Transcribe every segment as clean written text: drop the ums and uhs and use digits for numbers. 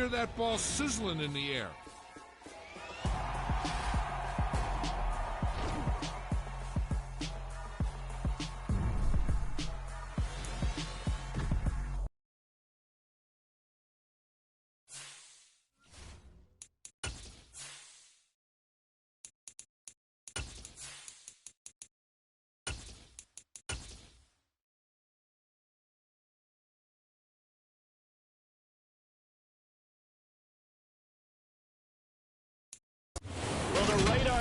hear that ball sizzling in the air.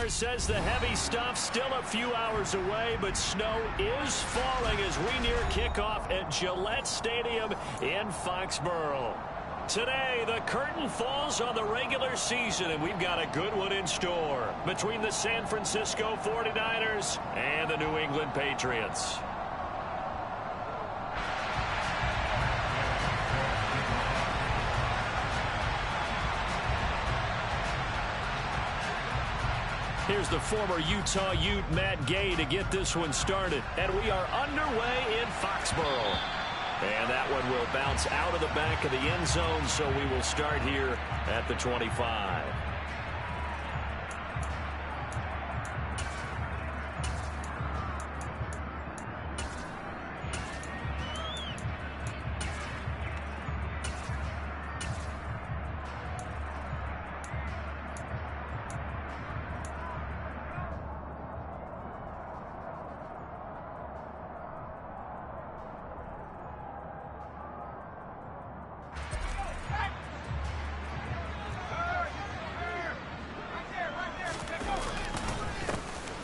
Says the heavy stuff still a few hours away, but snow is falling as we near kickoff at Gillette Stadium in Foxborough. Today, the curtain falls on the regular season, and we've got a good one in store between the San Francisco 49ers and the New England Patriots. Here's the former Utah Ute Matt Gay to get this one started. And we are underway in Foxborough. And that one will bounce out of the back of the end zone, so we will start here at the 25.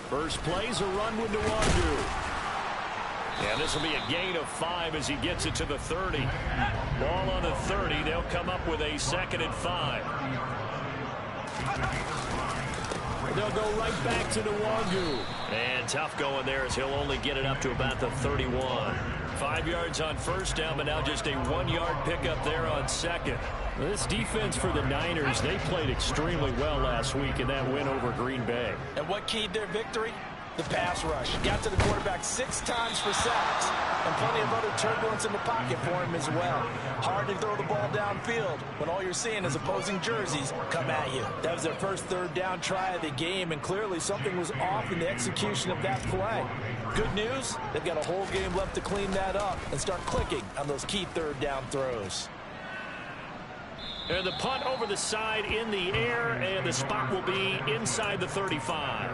First play's a run with Nwangu. And this will be a gain of 5 as he gets it to the 30. Ball on the 30. They'll come up with a 2nd and 5. They'll go right back to Nwangu. And tough going there as he'll only get it up to about the 31. 5 yards on first down, but now just a 1-yard pickup there on second. This defense for the Niners, they played extremely well last week in that win over Green Bay. And what keyed their victory? The pass rush. Got to the quarterback 6 times for sacks, and plenty of other turbulence in the pocket for him as well. Hard to throw the ball downfield when all you're seeing is opposing jerseys come at you. That was their first third down try of the game, and clearly something was off in the execution of that play. Good news, they've got a whole game left to clean that up and start clicking on those key third down throws. And the punt over the side in the air, and the spot will be inside the 35.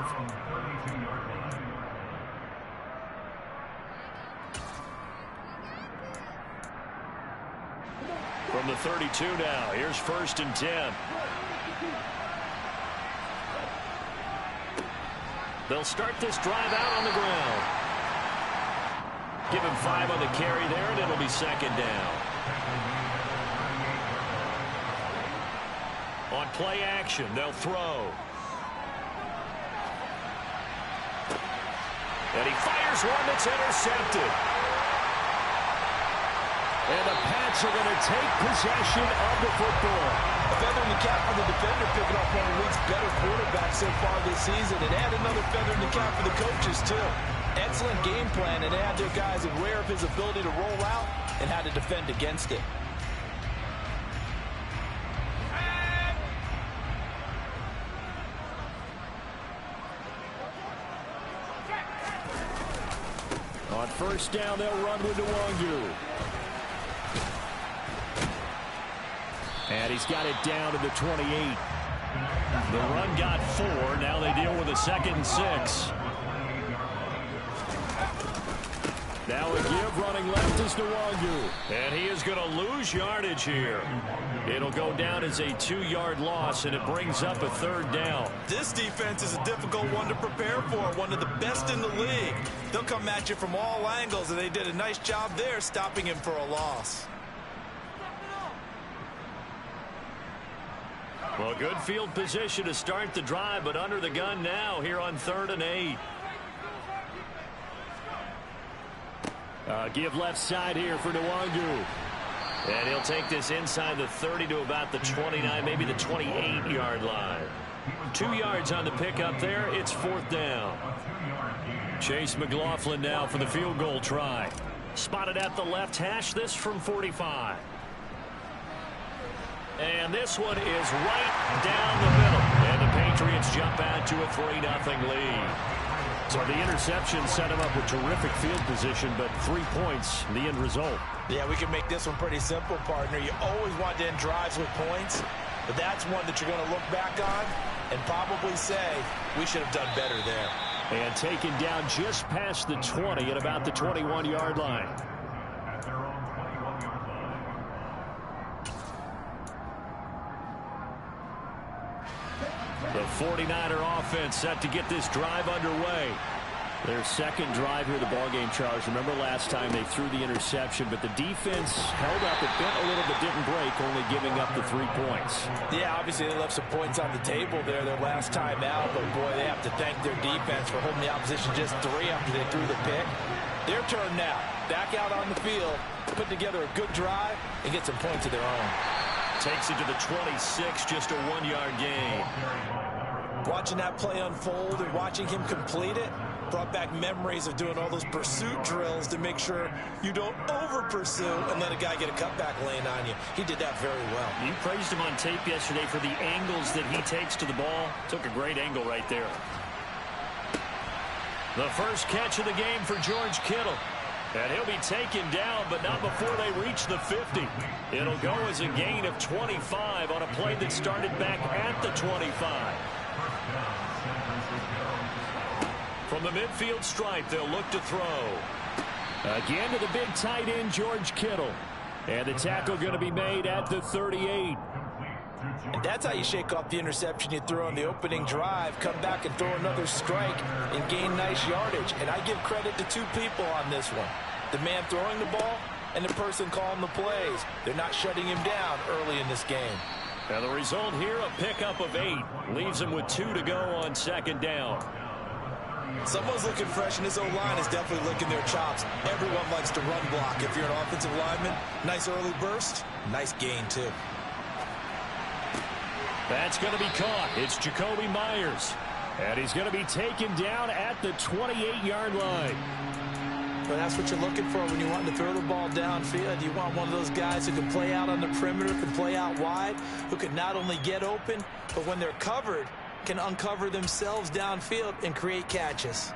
From the 32 now, here's 1st and 10. They'll start this drive out on the ground. Give him 5 on the carry there, and it'll be 2nd down. On play action, they'll throw. And he fires one that's intercepted. And the Pats are going to take possession of the football. A feather in the cap for the defender, picking up one of the league's better quarterbacks so far this season. And add another feather in the cap for the coaches, too. Excellent game plan, and add their guys aware of his ability to roll out and how to defend against it. On first down, they'll run with Nwangu. And he's got it down to the 28. The run got 4. Now they deal with a 2nd and 6. Now a give running left is Nwangu. And he is going to lose yardage here. It'll go down as a 2-yard loss, and it brings up a 3rd down. This defense is a difficult one to prepare for, one of the best in the league. They'll come at you from all angles, and they did a nice job there stopping him for a loss. Well, good field position to start the drive, but under the gun now here on 3rd and 8. Give left side here for Nwangu. And he'll take this inside the 30 to about the 29, maybe the 28-yard line. 2 yards on the pickup there. It's 4th down. Chase McLaughlin now for the field goal try. Spotted at the left hash, this from 45. And this one is right down the middle. And the Patriots jump out to a 3-0 lead. So the interception set him up with terrific field position, but 3 points, the end result. Yeah, we can make this one pretty simple, partner. You always want to end drives with points, but that's one that you're going to look back on and probably say, we should have done better there. And taken down just past the 20 at about the 21-yard line. The 49er offense set to get this drive underway. Their second drive here, the ballgame, Charles. Remember last time they threw the interception, but the defense held up. It bent a little but didn't break, only giving up the 3 points. Yeah, obviously they left some points on the table there their last time out, but boy, they have to thank their defense for holding the opposition just 3 after they threw the pick. Their turn now. Back out on the field, put together a good drive, and get some points of their own. Takes it to the 26, just a 1-yard gain. Watching that play unfold and watching him complete it brought back memories of doing all those pursuit drills to make sure you don't over-pursue and let a guy get a cutback lane on you. He did that very well. You praised him on tape yesterday for the angles that he takes to the ball. Took a great angle right there. The first catch of the game for George Kittle. And he'll be taken down, but not before they reach the 50. It'll go as a gain of 25 on a play that started back at the 25. From the midfield stripe, they'll look to throw. Again to the big tight end, George Kittle. And the tackle going to be made at the 38. And that's how you shake off the interception you threw on the opening drive. Come back and throw another strike and gain nice yardage. And I give credit to 2 people on this one. The man throwing the ball and the person calling the plays. They're not shutting him down early in this game. And the result here, a pickup of 8. Leaves him with 2 to go on second down. Someone's looking fresh, and this O-line is definitely licking their chops. Everyone likes to run block. If you're an offensive lineman, nice early burst, nice gain too. That's going to be caught. It's Jacoby Myers. And he's going to be taken down at the 28-yard line. But that's what you're looking for when you want to throw the ball downfield. You want one of those guys who can play out on the perimeter, can play out wide, who can not only get open, but when they're covered, can uncover themselves downfield and create catches.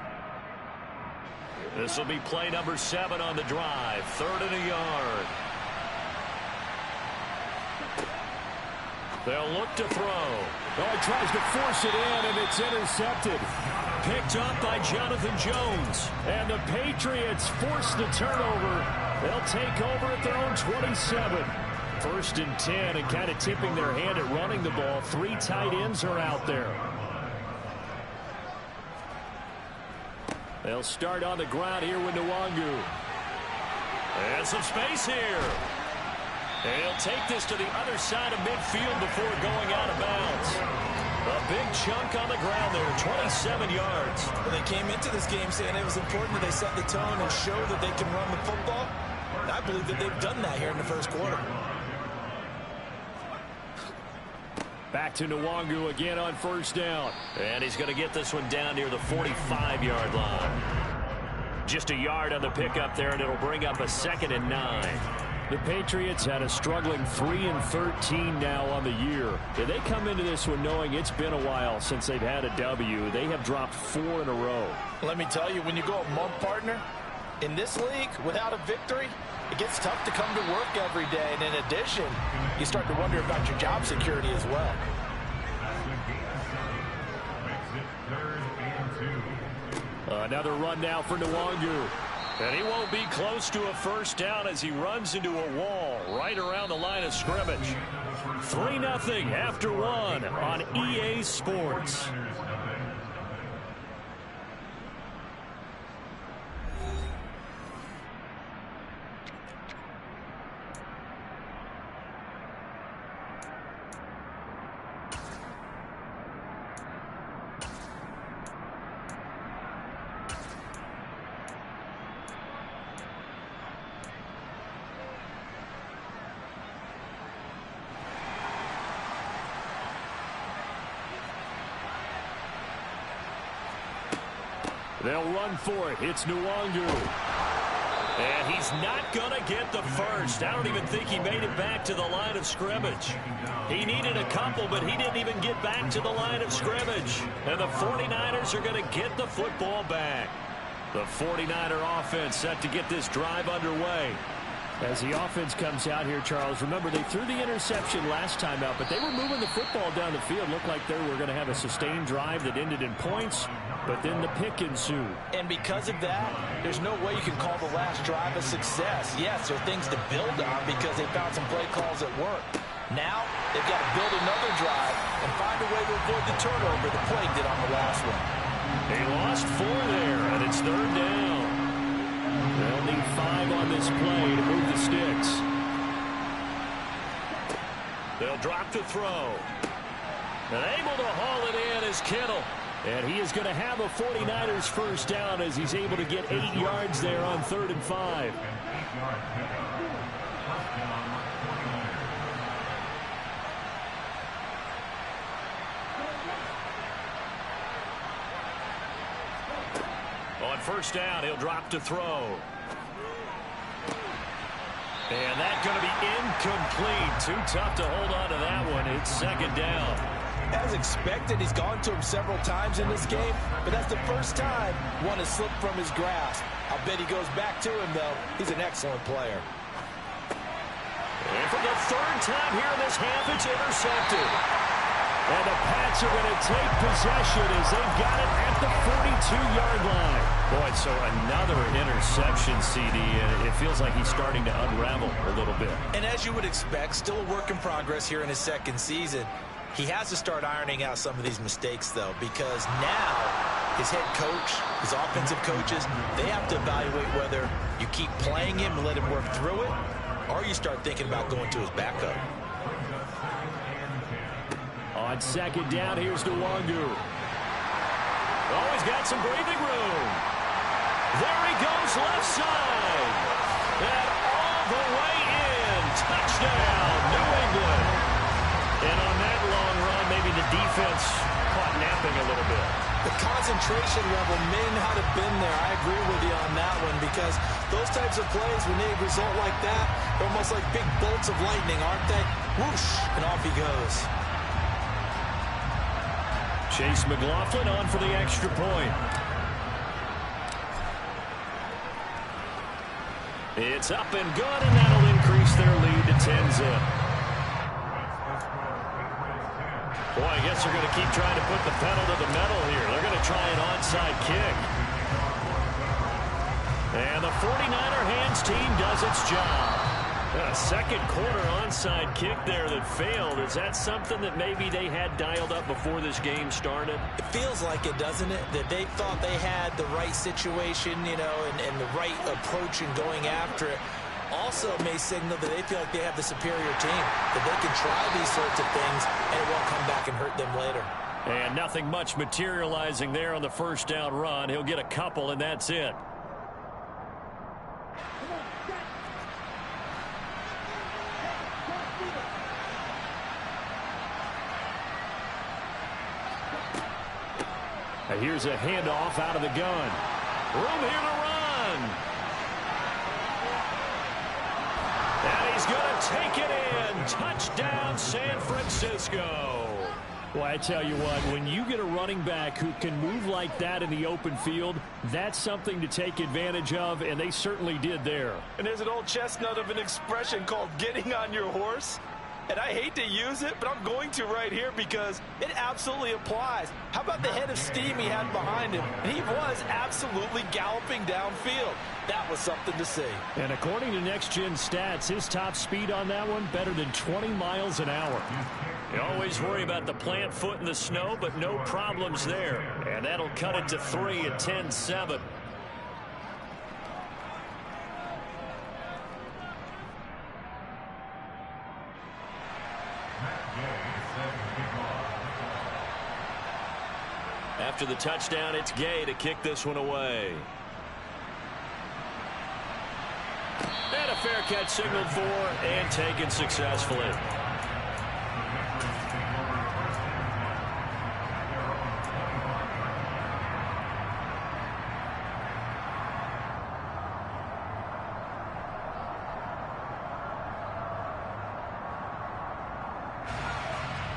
This will be play number 7 on the drive. 3rd and a yard. They'll look to throw. Oh, he tries to force it in, and it's intercepted. Picked up by Jonathan Jones. And the Patriots force the turnover. They'll take over at their own 27. 1st and 10, and kind of tipping their hand at running the ball. 3 tight ends are out there. They'll start on the ground here with Nwangu. And some space here. And he'll take this to the other side of midfield before going out of bounds. A big chunk on the ground there, 27 yards. Well, they came into this game saying it was important that they set the tone and show that they can run the football. And I believe that they've done that here in the first quarter. Back to Nwangu again on 1st down. And he's going to get this one down near the 45-yard line. Just a yard on the pickup there, and it'll bring up a 2nd and 9. The Patriots had a struggling 3-13 now on the year. And they come into this one knowing it's been a while since they've had a W. They have dropped 4 in a row. Let me tell you, when you go a month, partner, in this league, without a victory, it gets tough to come to work every day. And in addition, you start to wonder about your job security as well. Another run now for Nwangu. And he won't be close to a 1st down as he runs into a wall right around the line of scrimmage. 3-0 after 1 on EA Sports. They'll run for it. It's Nwangu. And he's not going to get the first. I don't even think he made it back to the line of scrimmage. He needed a couple, but he didn't even get back to the line of scrimmage. And the 49ers are going to get the football back. The 49er offense set to get this drive underway. As the offense comes out here, Charles, remember they threw the interception last time out, but they were moving the football down the field. Looked like they were going to have a sustained drive that ended in points, but then the pick ensued. And because of that, there's no way you can call the last drive a success. Yes, there are things to build on because they found some play calls that work. Now, they've got to build another drive and find a way to avoid the turnover the Plague did on the last one. They lost 4 there, and it's 3rd down. They'll need 5 on this play to move the sticks. They'll drop to throw. And able to haul it in is Kittle. And he is going to have a 49ers first down as he's able to get 8 yards there on 3rd and 5. On first down, he'll drop to throw. And that's going to be incomplete. Too tough to hold on to that one. It's 2nd down. As expected, he's gone to him several times in this game, but that's the first time one has slipped from his grasp. I'll bet he goes back to him, though. He's an excellent player. And for the 3rd time here in this half, it's intercepted. And the Pats are going to take possession as they've got it at the 42-yard line. Boy, so another interception, CD, and it feels like he's starting to unravel a little bit. And as you would expect, still a work in progress here in his 2nd season. He has to start ironing out some of these mistakes, though, because now his head coach, his offensive coaches, they have to evaluate whether you keep playing him and let him work through it, or you start thinking about going to his backup. On 2nd down, here's Nwangu. Oh, he's got some breathing room. There he goes, left side. And all the way in. Touchdown, New England. And on that long run, maybe the defense caught napping a little bit. The concentration level may not have been there. I agree with you on that one because those types of plays, when they result like that, they're almost like big bolts of lightning, aren't they? Whoosh, and off he goes. Chase McLaughlin on for the extra point. It's up and good, and that'll increase their lead to 10-zip. Boy, I guess they're going to keep trying to put the pedal to the metal here. They're going to try an onside kick. And the 49er hands team does its job. A 2nd quarter onside kick there that failed. Is that something that maybe they had dialed up before this game started? It feels like it, doesn't it? That they thought they had the right situation, you know, and the right approach in going after it. Also may signal that they feel like they have the superior team, that they can try these sorts of things and it won't come back and hurt them later. And nothing much materializing there on the first down run. He'll get a couple, and that's it. Here's a handoff out of the gun. Room here to run. And he's going to take it in. Touchdown, San Francisco. Well, I tell you what, when you get a running back who can move like that in the open field, that's something to take advantage of, and they certainly did there. And there's an old chestnut of an expression called getting on your horse. And I hate to use it, but I'm going to right here because it absolutely applies. How about the head of steam he had behind him? And he was absolutely galloping downfield. That was something to see. And according to Next Gen Stats, his top speed on that one, better than 20 miles an hour. You always worry about the plant foot in the snow, but no problems there. And that'll cut it to 3 at 10-7. After the touchdown, it's Gay to kick this one away. And a fair catch signaled for and taken successfully.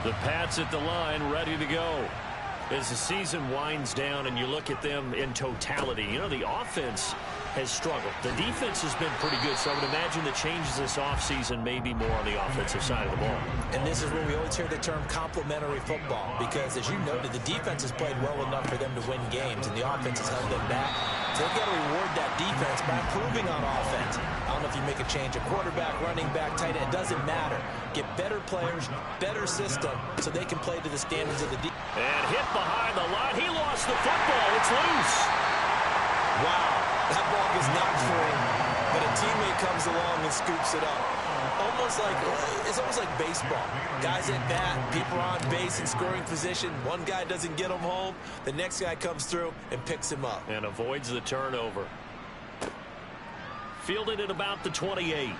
The Pats at the line, ready to go. As the season winds down and you look at them in totality, you know, the offense has struggled. The defense has been pretty good, so I would imagine the changes this offseason may be more on the offensive side of the ball. And this is where we always hear the term complementary football, because as you noted, the defense has played well enough for them to win games, and the offense has held them back. So they've got to reward that defense by improving on offense. I don't know if you make a change, a quarterback, running back, tight end, it doesn't matter. Get better players, better system, so they can play to the standards of the defense. And hit behind the line. He lost the football. It's loose. Wow, that ball was not for him, but a teammate comes along and scoops it up. It's almost like baseball. Guys at bat, people are on base in scoring position. One guy doesn't get him home. The next guy comes through and picks him up. And avoids the turnover. Fielded at about the 28.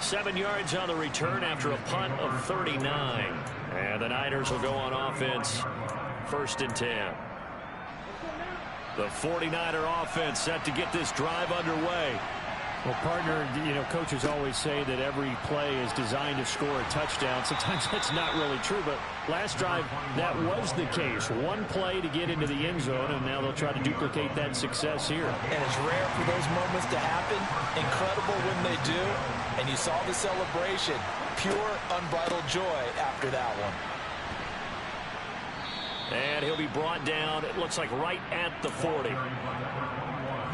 7 yards on the return after a punt of 39. And the Niners will go on offense. 1st and 10. The 49er offense set to get this drive underway. Well, partner, you know, coaches always say that every play is designed to score a touchdown. Sometimes that's not really true, but last drive, that was the case. One play to get into the end zone, and now they'll try to duplicate that success here. And it's rare for those moments to happen. Incredible when they do. And you saw the celebration. Pure, unbridled joy after that one. And he'll be brought down, it looks like right at the 40.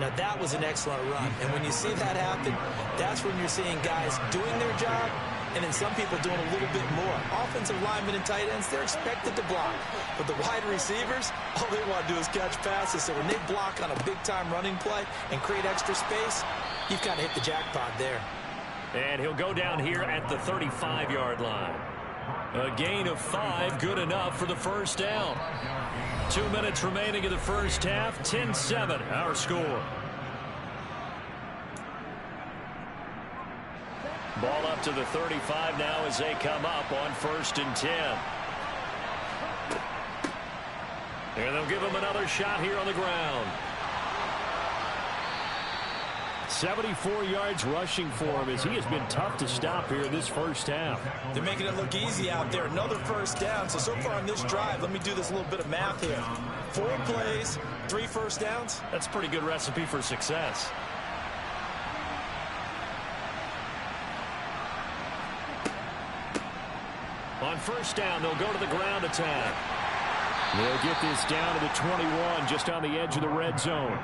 Now, that was an excellent run. And when you see that happen, that's when you're seeing guys doing their job and then some people doing a little bit more. Offensive linemen and tight ends, they're expected to block. But the wide receivers, all they want to do is catch passes. So when they block on a big-time running play and create extra space, you've kind of hit the jackpot there. And he'll go down here at the 35-yard line. A gain of 5, good enough for the first down. 2 minutes remaining in the first half, 10-7, our score. Ball up to the 35 now as they come up on 1st and 10. And they'll give him another shot here on the ground. 74 yards rushing for him as he has been tough to stop here in this first half. They're making it look easy out there. Another first down. So far on this drive, let me do this little bit of math here. 4 plays, 3 first downs. That's a pretty good recipe for success. On first down, they'll go to the ground attack. They'll get this down to the 21, just on the edge of the red zone.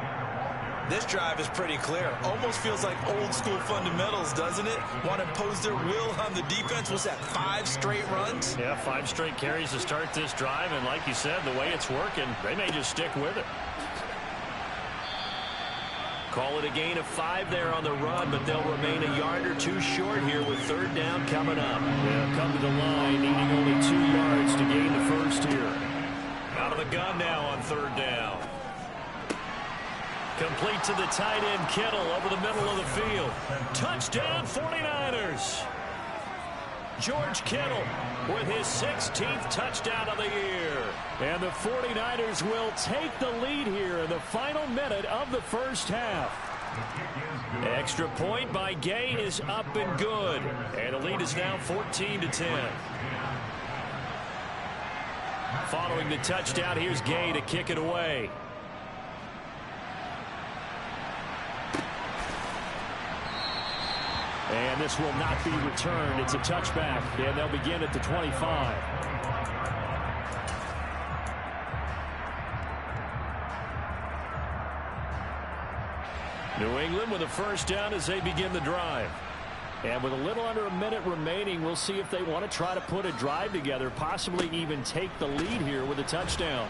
This drive is pretty clear. Almost feels like old school fundamentals, doesn't it? Want to impose their will on the defense. Was that 5 straight runs? Yeah, 5 straight carries to start this drive. And like you said, the way it's working, they may just stick with it. Call it a gain of 5 there on the run, but they'll remain a yard or 2 short here with 3rd down coming up. They'll come to the line, needing only 2 yards to gain the first here. Out of the gun now on 3rd down. Complete to the tight end, Kittle, over the middle of the field. Touchdown, 49ers. George Kittle with his 16th touchdown of the year. And the 49ers will take the lead here in the final minute of the first half. Extra point by Gay is up and good. And the lead is now 14-10. Following the touchdown, here's Gay to kick it away. And this will not be returned. It's a touchback, and they'll begin at the 25. New England with a first down as they begin the drive. And with a little under a minute remaining, we'll see if they want to try to put a drive together, possibly even take the lead here with a touchdown.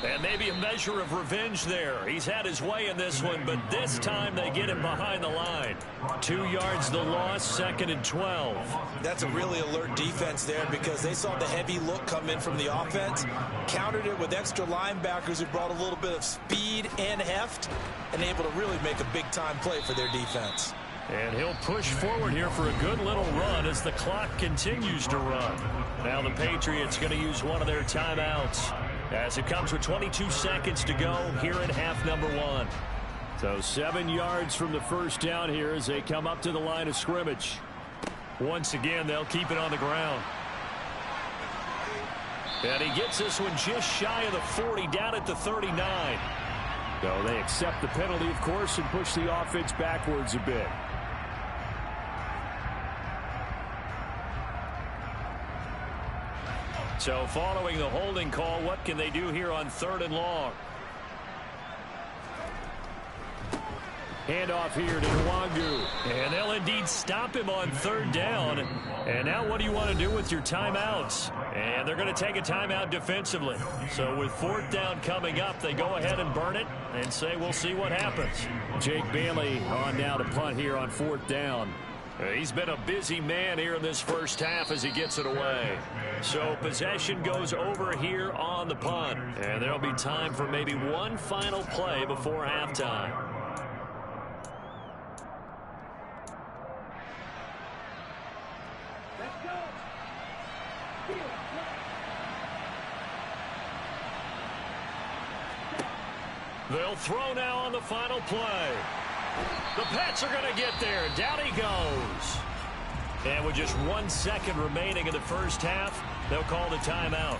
And maybe a measure of revenge there. He's had his way in this one, but this time they get him behind the line. 2 yards the loss, 2nd and 12. That's a really alert defense there because they saw the heavy look come in from the offense, countered it with extra linebackers who brought a little bit of speed and heft, and able to really make a big-time play for their defense. And he'll push forward here for a good little run as the clock continues to run. Now the Patriots going to use one of their timeouts as it comes with 22 seconds to go here in half number 1. So 7 yards from the first down here as they come up to the line of scrimmage. Once again, they'll keep it on the ground. And he gets this one just shy of the 40, down at the 39. So they accept the penalty, of course, and push the offense backwards a bit. So following the holding call, what can they do here on 3rd and long? Handoff here to Nwangu. And they'll indeed stop him on 3rd down. And now what do you want to do with your timeouts? And they're going to take a timeout defensively. So with 4th down coming up, they go ahead and burn it and say we'll see what happens. Jake Bailey on now to punt here on 4th down. He's been a busy man here in this first half as he gets it away. So possession goes over here on the punt. And there'll be time for maybe one final play before halftime. They'll throw now on the final play. The Pats are going to get there. Down he goes. And with just 1 second remaining in the first half, they'll call the timeout.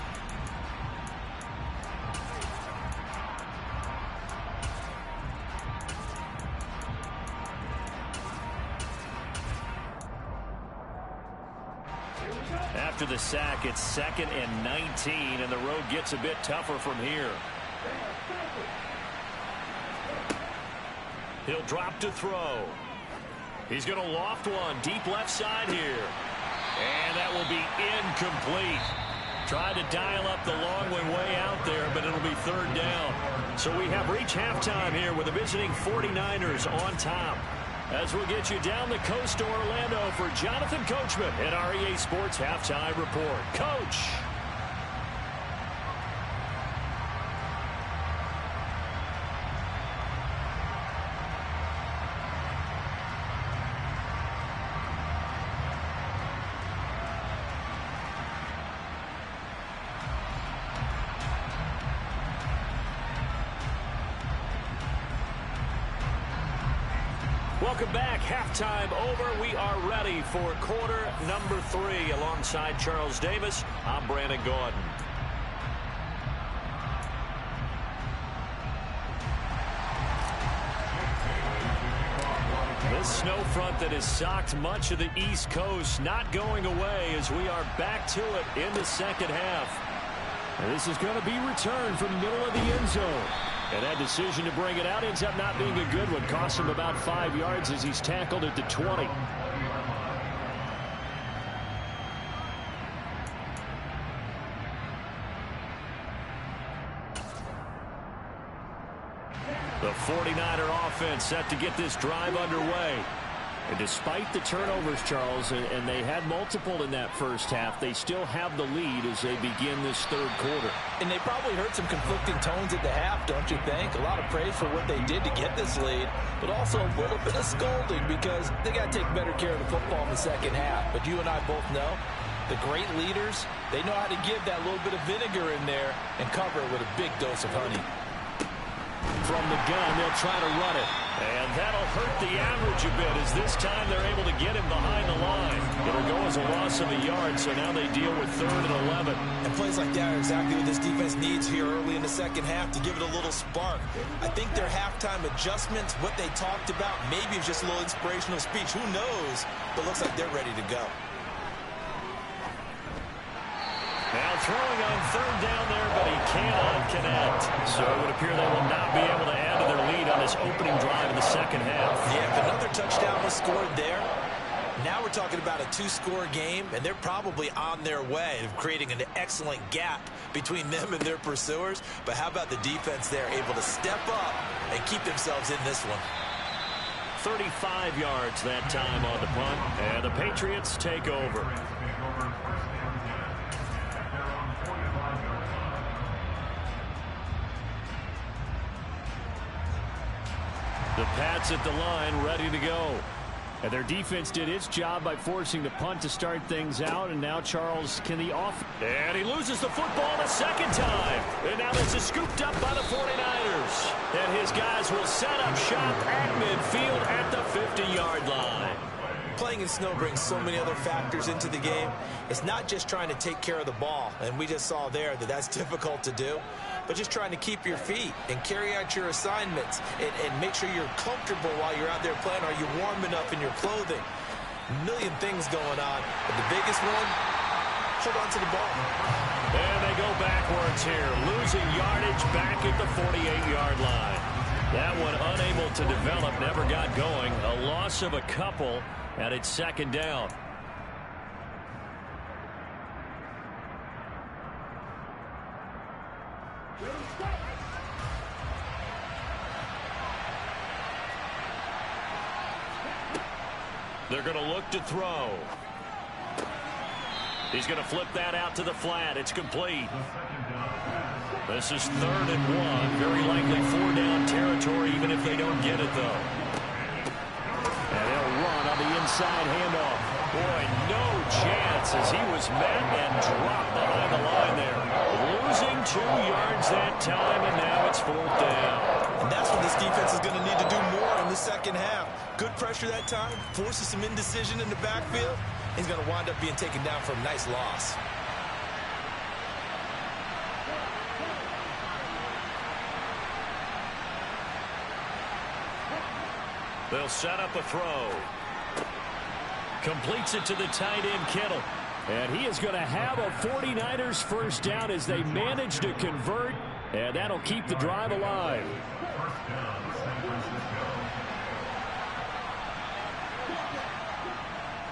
After the sack, it's 2nd and 19, and the road gets a bit tougher from here. He'll drop to throw. He's going to loft one deep left side here. And that will be incomplete. Tried to dial up the long one way out there, but it'll be 3rd down. So we have reached halftime here with the visiting 49ers on top. As we'll get you down the coast to Orlando for Jonathan Coachman at our EA Sports Halftime Report. Coach. Welcome back. Halftime over. We are ready for quarter number 3. Alongside Charles Davis, I'm Brandon Gordon. This snow front that has socked much of the East Coast not going away as we are back to it in the second half. And this is going to be returned from the middle of the end zone. And that decision to bring it out ends up not being a good one. Cost him about 5 yards as he's tackled at the 20. The 49er offense set to get this drive underway. And despite the turnovers, Charles, and they had multiple in that first half, they still have the lead as they begin this 3rd quarter. And they probably heard some conflicting tones at the half, don't you think? A lot of praise for what they did to get this lead, but also a little bit of scolding because they got to take better care of the football in the second half. But you and I both know the great leaders, they know how to give that little bit of vinegar in there and cover it with a big dose of honey. From the gun, they'll try to run it. And that'll hurt the average a bit as this time they're able to get him behind the line. It'll go as a loss of a yard, so now they deal with 3rd and 11. And plays like that are exactly what this defense needs here early in the second half to give it a little spark. I think their halftime adjustments, what they talked about, maybe it's just a little inspirational speech. Who knows? But looks like they're ready to go. Now throwing on 3rd down there, but he cannot connect. So it would appear they will not be able to add to their lead on this opening drive in the second half. Yeah, if another touchdown was scored there, now we're talking about a 2-score game, and they're probably on their way of creating an excellent gap between them and their pursuers. But how about the defense there, able to step up and keep themselves in this one? 35 yards that time on the punt, and the Patriots take over. The Pats at the line, ready to go. And their defense did its job by forcing the punt to start things out. And now Charles can the off. And he loses the football a second time. And now this is scooped up by the 49ers. And his guys will set up shop at midfield at the 50-yard line. Playing in snow brings so many other factors into the game. It's not just trying to take care of the ball, and we just saw there that that's difficult to do, but just trying to keep your feet and carry out your assignments and make sure you're comfortable while you're out there playing. Are you warm enough in your clothing? A million things going on, but the biggest one, hold on to the ball. And they go backwards here, losing yardage back at the 48-yard line. That one unable to develop, never got going. A loss of a couple, and it's second down. They're going to look to throw. He's going to flip that out to the flat. It's complete. This is 3rd and 1. Very likely 4-down territory, even if they don't get it, though. And they'll run on the inside handoff. Boy, no chance as he was met and dropped behind the line there. Losing 2 yards that time, and now it's 4th down. And that's what this defense is going to need to do more in the second half. Good pressure that time, forces some indecision in the backfield. He's going to wind up being taken down for a nice loss. They'll set up a throw. Completes it to the tight end, Kittle. And he is going to have a 49ers first down as they manage to convert, and that'll keep the drive alive.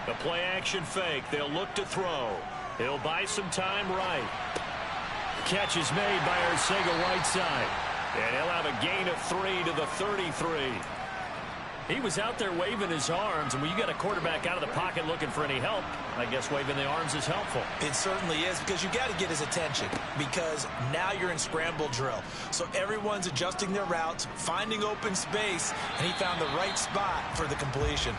The play action fake. They'll look to throw. He'll buy some time right. Catch is made by Arcega-Whiteside. And he'll have a gain of 3 to the 33. He was out there waving his arms, and when you got a quarterback out of the pocket looking for any help, I guess waving the arms is helpful. It certainly is, because you got to get his attention, because now you're in scramble drill. So everyone's adjusting their routes, finding open space, and he found the right spot for the completion.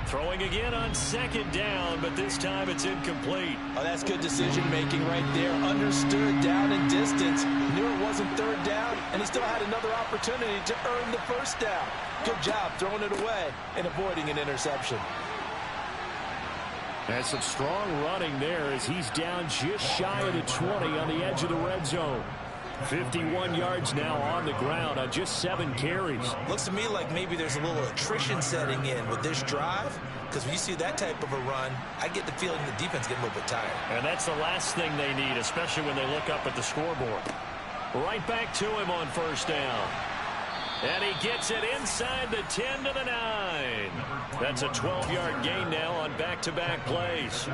Throwing again on 2nd down, but this time it's incomplete. Oh, that's good decision-making right there. Understood down and distance. Knew it wasn't 3rd down, and he still had another opportunity to earn the first down. Good job throwing it away and avoiding an interception. And some strong running there as he's down just shy of the 20 on the edge of the red zone. 51 yards now on the ground on just 7 carries. Looks to me like maybe there's a little attrition setting in with this drive, because when you see that type of a run, I get the feeling the defense getting a little bit tired. And that's the last thing they need, especially when they look up at the scoreboard. Right back to him on 1st down. And he gets it inside the 10 to the 9. That's a 12-yard gain now on back-to-back plays.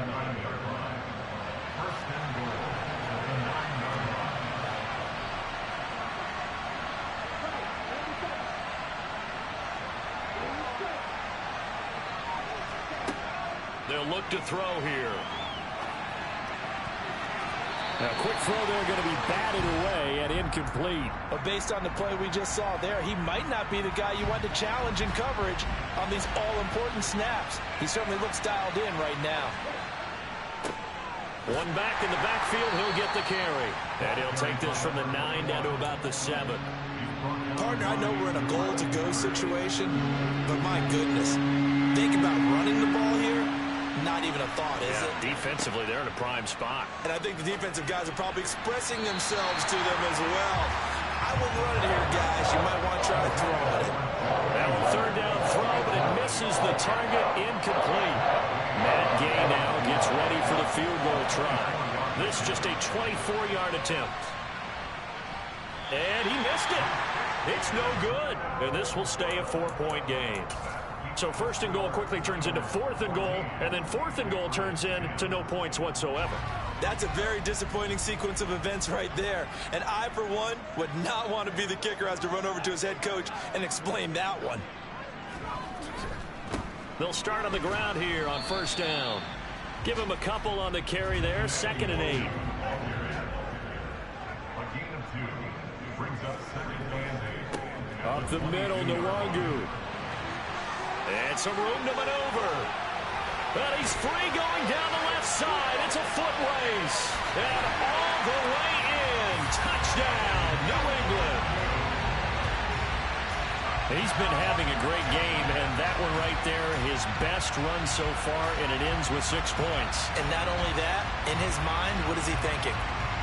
They'll look to throw here. A quick throw there going to be batted away and incomplete. But based on the play we just saw there, he might not be the guy you want to challenge in coverage on these all-important snaps. He certainly looks dialed in right now. One back in the backfield, he'll get the carry. And he'll take this from the 9 down to about the 7. Partner, I know we're in a goal-to-go situation, but my goodness, think about running the ball here. Not even a thought, is it? Defensively, they're in a prime spot. And I think the defensive guys are probably expressing themselves to them as well. I wouldn't run it here, guys. You might want to try throwing it. That one 3rd down throw, but it misses the target, incomplete. Matt Gay now gets ready for the field goal try. This just a 24-yard attempt. And he missed it. It's no good. And this will stay a 4-point game. So 1st and goal quickly turns into 4th and goal, and then 4th and goal turns into no points whatsoever. That's a very disappointing sequence of events right there. And I, for one, would not want to be the kicker who has to run over to his head coach and explain that one. They'll start on the ground here on 1st down. Give him a couple on the carry there, 2nd and 8. Up the middle, Nwangu. And some room to maneuver. But he's free going down the left side. It's a foot race. And all the way in. Touchdown, New England. He's been having a great game, and that one right there, his best run so far, and it ends with 6 points. And not only that, in his mind, what is he thinking?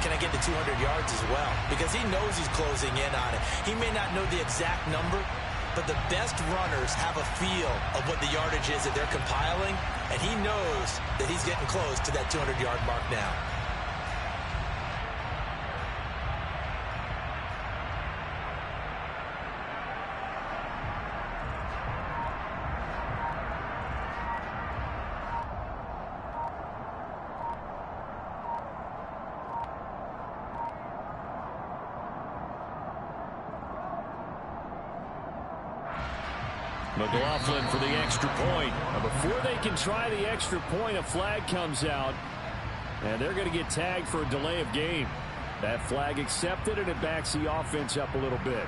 Can I get to 200 yards as well? Because he knows he's closing in on it. He may not know the exact number, but the best runners have a feel of what the yardage is that they're compiling, and he knows that he's getting close to that 200-yard mark now. McLaughlin for the extra point. Before they can try the extra point, a flag comes out, and they're going to get tagged for a delay of game. That flag accepted, and it backs the offense up a little bit.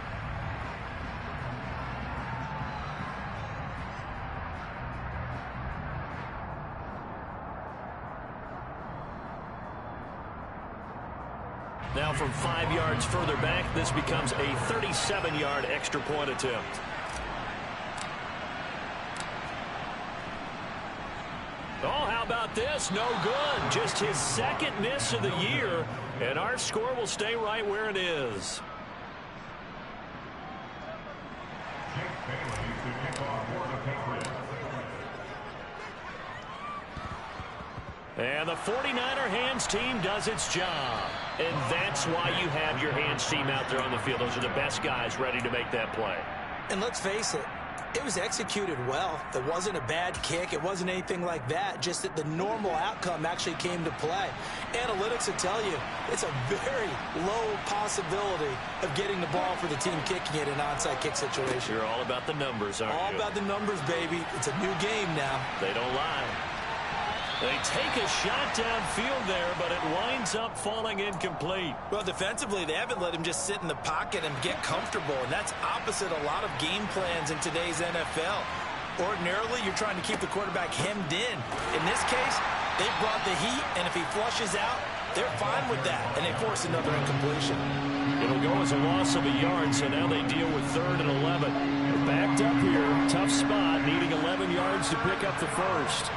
Now from 5 yards further back, this becomes a 37-yard extra point attempt. Oh, how about this? No good. Just his second miss of the year, and our score will stay right where it is. And the 49er hands team does its job. And that's why you have your hands team out there on the field. Those are the best guys ready to make that play. And let's face it, it was executed well. It wasn't a bad kick. It wasn't anything like that. Just that the normal outcome actually came to play. Analytics will tell you it's a very low possibility of getting the ball for the team kicking it in an onside kick situation. You're all about the numbers, aren't you? All about the numbers, baby. It's a new game now. They don't lie. They take a shot downfield there, but it winds up falling incomplete. Well, defensively, they haven't let him just sit in the pocket and get comfortable, and that's opposite a lot of game plans in today's NFL. Ordinarily, you're trying to keep the quarterback hemmed in. In this case, they brought the heat, and if he flushes out, they're fine with that, and they force another incompletion. It'll go as a loss of a yard, so now they deal with 3rd and 11. They're backed up here, tough spot, needing 11 yards to pick up the first.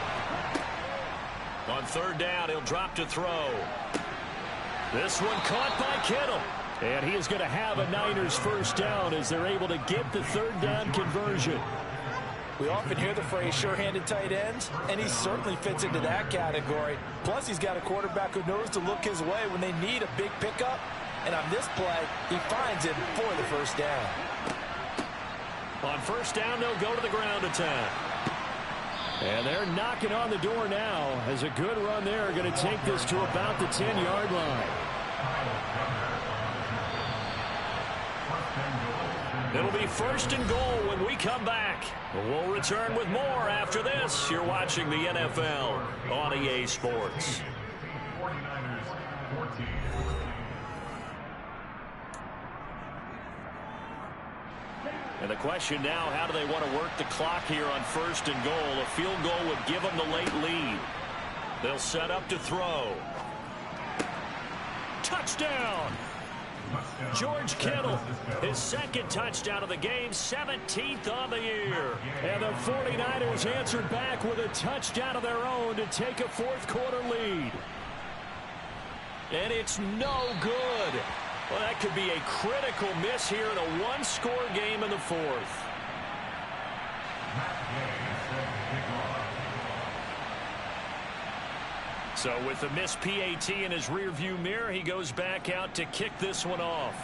On 3rd down, he'll drop to throw. This one caught by Kittle. And he is going to have a Niners first down as they're able to get the 3rd down conversion. We often hear the phrase sure-handed tight ends, and he certainly fits into that category. Plus, he's got a quarterback who knows to look his way when they need a big pickup. And on this play, he finds it for the first down. On 1st down, they'll go to the ground attack. And they're knocking on the door now as a good run there. Going to take this to about the 10-yard line. It'll be 1st and goal when we come back. We'll return with more after this. You're watching the NFL on EA Sports. And the question now, how do they want to work the clock here on 1st and goal? A field goal would give them the late lead. They'll set up to throw. Touchdown! George Kittle, his 2nd touchdown of the game, 17th on the year. And the 49ers answered back with a touchdown of their own to take a 4th quarter lead. And it's no good. Well, that could be a critical miss here in a 1-score game in the 4th. So with the missed PAT in his rearview mirror, he goes back out to kick this one off.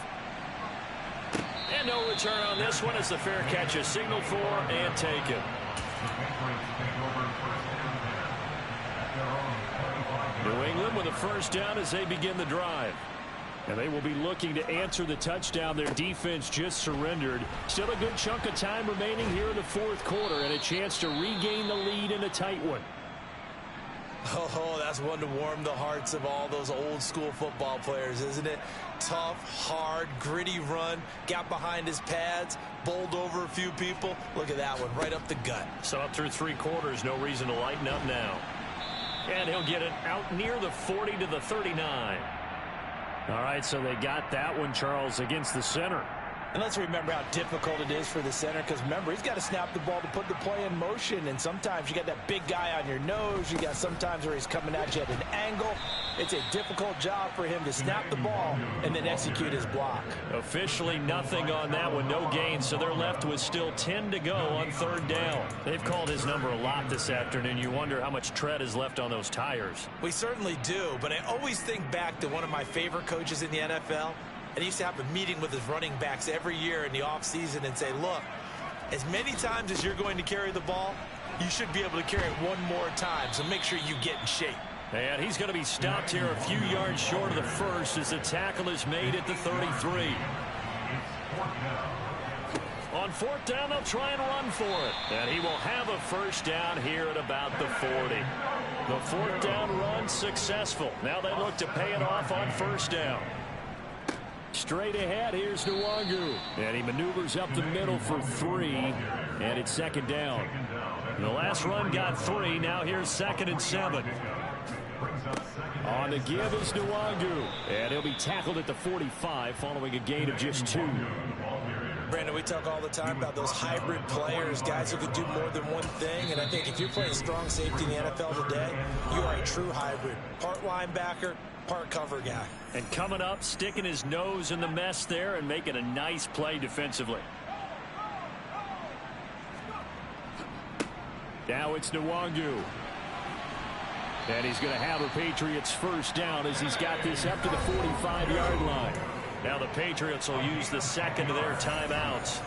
And no return on this one as the fair catch is signaled for and taken. New England with a first down as they begin the drive. And they will be looking to answer the touchdown their defense just surrendered. Still a good chunk of time remaining here in the 4th quarter and a chance to regain the lead in a tight one. Oh, that's one to warm the hearts of all those old school football players, isn't it? Tough, hard, gritty run, got behind his pads, bowled over a few people. Look at that one, right up the gut. So up through 3 quarters, no reason to lighten up now. And he'll get it out near the 40 to the 39. All right, so they got that one, Charles, against the center. And let's remember how difficult it is for the center, because remember, he's got to snap the ball to put the play in motion, and sometimes you got that big guy on your nose. You got sometimes where he's coming at you at an angle. It's a difficult job for him to snap the ball and then execute his block. Officially nothing on that one, no gain, so they're left with still 10 to go on third down. They've called his number a lot this afternoon. You wonder how much tread is left on those tires. We certainly do, but I always think back to one of my favorite coaches in the NFL. And he used to have a meeting with his running backs every year in the offseason and say, look, as many times as you're going to carry the ball, you should be able to carry it one more time, so make sure you get in shape. And he's going to be stopped here a few yards short of the first as the tackle is made at the 33. On fourth down, they'll try and run for it. And he will have a first down here at about the 40. The fourth down run successful. Now they look to pay it off on first down. Straight ahead, here's Nwangu. And he maneuvers up the middle for 3. And it's second down. The last run got 3. Now here's 2nd and 7. On the give is Nwangu. And he'll be tackled at the 45 following a gain of just 2. Brandon, we talk all the time about those hybrid players, guys who could do more than one thing. And I think if you're playing strong safety in the NFL today, you are a true hybrid. Part linebacker, part cover guy. And coming up, sticking his nose in the mess there and making a nice play defensively. Now it's Nwangu. And he's going to have a Patriots first down as he's got this up to the 45-yard line. Now the Patriots will use the second of their timeouts.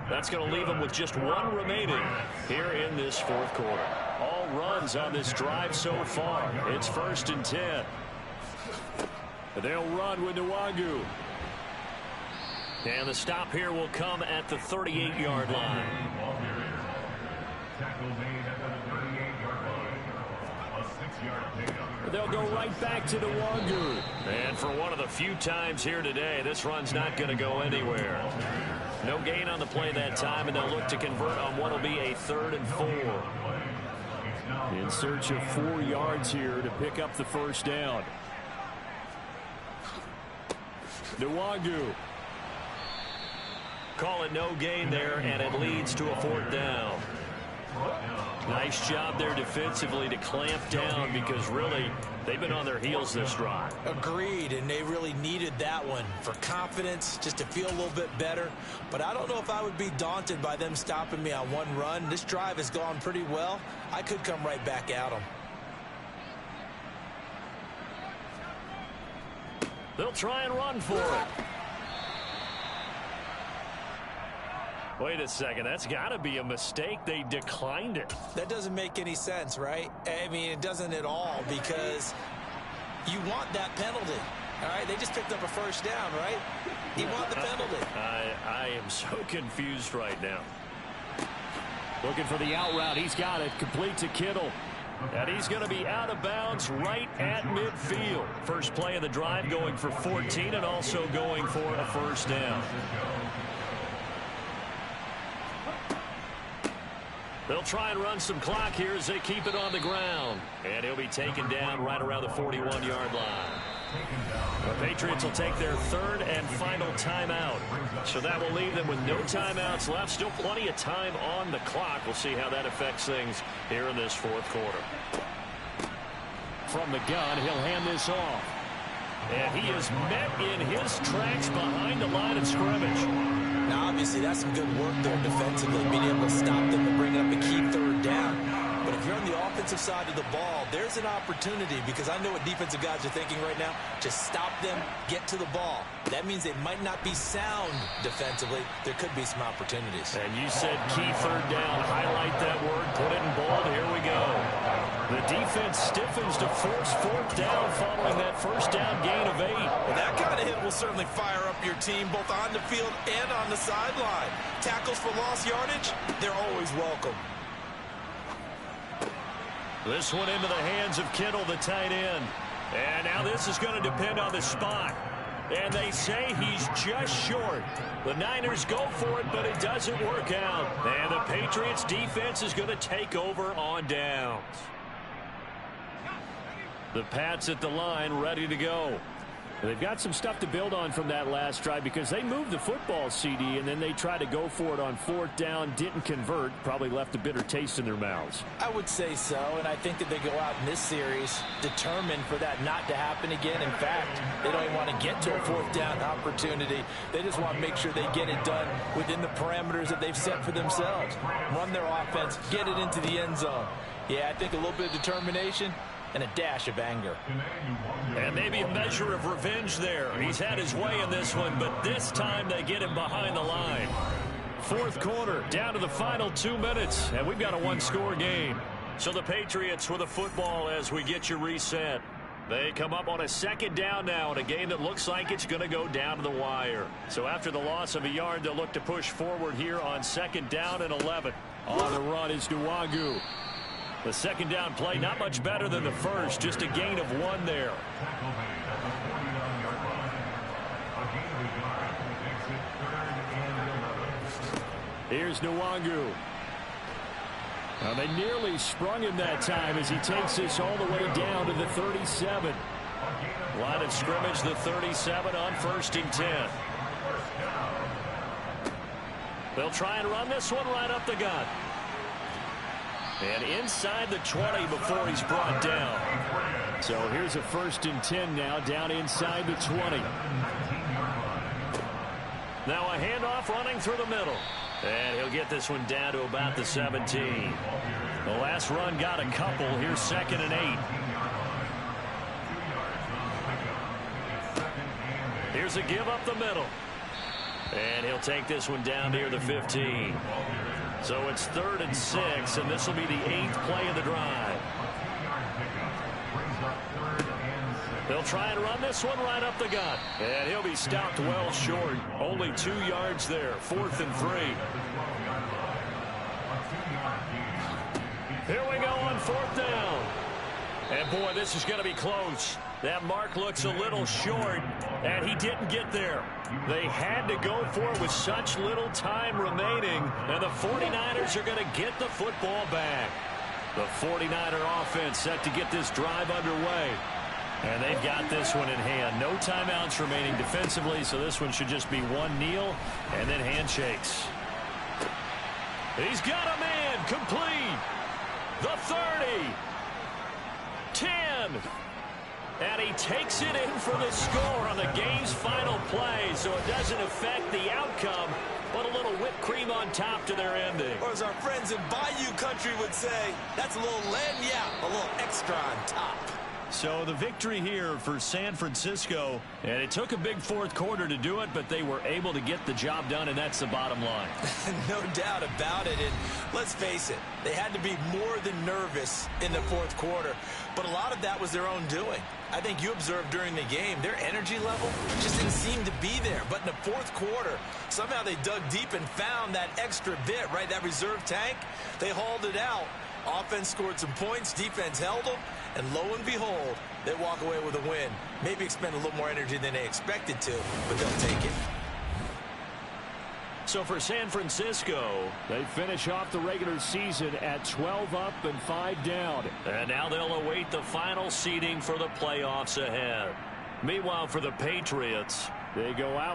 That's going to leave them with just 1 remaining here in this fourth quarter. All runs on this drive so far. It's 1st and 10. They'll run with Nwangu. And the stop here will come at the 38-yard line. They'll go right back to Nwangu. And for one of the few times here today, this run's not going to go anywhere. No gain on the play that time, and they'll look to convert on what will be a 3rd and 4. In search of 4 yards here to pick up the first down. Nwangu. Call it no gain there, and it leads to a 4th down. Nice job there defensively to clamp down, because really they've been on their heels this drive. Agreed, and they really needed that one for confidence, just to feel a little bit better. But I don't know if I would be daunted by them stopping me on one run. This drive has gone pretty well. I could come right back at them. They'll try and run for it. Wait a second, that's got to be a mistake. They declined it. That doesn't make any sense, right? I mean, it doesn't at all, because you want that penalty. All right, they just picked up a first down, right? You want the penalty. I am so confused right now. Looking for the out route. He's got it. Complete to Kittle. And he's going to be out of bounds right at midfield. First play of the drive, going for 14 and also going for a first down. They'll try and run some clock here as they keep it on the ground. And he'll be taken down right around the 41-yard line. The Patriots will take their 3rd and final timeout. So that will leave them with no timeouts left. Still plenty of time on the clock. We'll see how that affects things here in this fourth quarter. From the gun, he'll hand this off. And he is met in his tracks behind the line of scrimmage. Now, obviously, that's some good work there defensively, being able to stop them and bring up a key 3rd down. But if you're on the offensive side of the ball, there's an opportunity, because I know what defensive guys are thinking right now. Just stop them, get to the ball. That means they might not be sound defensively. There could be some opportunities. And you said key 3rd down. Highlight that word. Put it in bold. Here we go. The defense stiffens to force 4th down following that first down gain of 8. Well, that kind of hit will certainly fire up your team both on the field and on the sideline. Tackles for lost yardage, they're always welcome. This one into the hands of Kittle, the tight end. And now this is going to depend on the spot. And they say he's just short. The Niners go for it, but it doesn't work out. And the Patriots defense is going to take over on downs. The Pats at the line, ready to go. They've got some stuff to build on from that last drive because they moved the football, CD, and then they tried to go for it on 4th down, didn't convert, probably left a bitter taste in their mouths. I would say so, and I think that they go out in this series determined for that not to happen again. In fact, they don't even want to get to a 4th down opportunity. They just want to make sure they get it done within the parameters that they've set for themselves. Run their offense, get it into the end zone. Yeah, I think a little bit of determination and a dash of anger. And maybe a measure of revenge there. He's had his way in this one, but this time they get him behind the line. 4th quarter, down to the final 2 minutes, and we've got a one-score game. So the Patriots with the football as we get you reset. They come up on a 2nd down now in a game that looks like it's going to go down to the wire. So after the loss of a yard, they'll look to push forward here on 2nd down and 11. On the run is Nwogu. The 2nd down play not much better than the first, just a gain of 1 there. Here's Nwogu. Well, they nearly sprung him that time as he takes this all the way down to the 37. Line of scrimmage, the 37 on 1st and 10. They'll try and run this one right up the gut. And inside the 20 before he's brought down. So here's a 1st and 10 now, down inside the 20. Now a handoff running through the middle. And he'll get this one down to about the 17. The last run got a couple. Here's 2nd and 8. Here's a give up the middle. And he'll take this one down near the 15. So it's 3rd and 6, and this will be the 8th play of the drive. They'll try and run this one right up the gut. And he'll be stopped well short. Only 2 yards there. 4th and 3. Here we go on 4th down. And boy, this is going to be close. That mark looks a little short, and he didn't get there. They had to go for it with such little time remaining, and the 49ers are going to get the football back. The 49er offense set to get this drive underway. And they've got this one in hand. No timeouts remaining defensively, so this one should just be one kneel and then handshakes. He's got a man complete. The 30. 10. And he takes it in for the score on the game's final play, so it doesn't affect the outcome, but a little whipped cream on top to their ending. Or as our friends in Bayou Country would say, that's a little lagniappe, a little extra on top. So the victory here for San Francisco, and it took a big 4th quarter to do it, but they were able to get the job done, and that's the bottom line. No doubt about it, and let's face it, they had to be more than nervous in the 4th quarter, but a lot of that was their own doing. I think you observed during the game, their energy level just didn't seem to be there, but in the 4th quarter, somehow they dug deep and found that extra bit, right, that reserve tank. They hauled it out. Offense scored some points, defense held them, and lo and behold, they walk away with a win. Maybe expend a little more energy than they expected to, but they'll take it. So for San Francisco, they finish off the regular season at 12 up and 5 down. And now they'll await the final seeding for the playoffs ahead. Meanwhile, for the Patriots, they go out.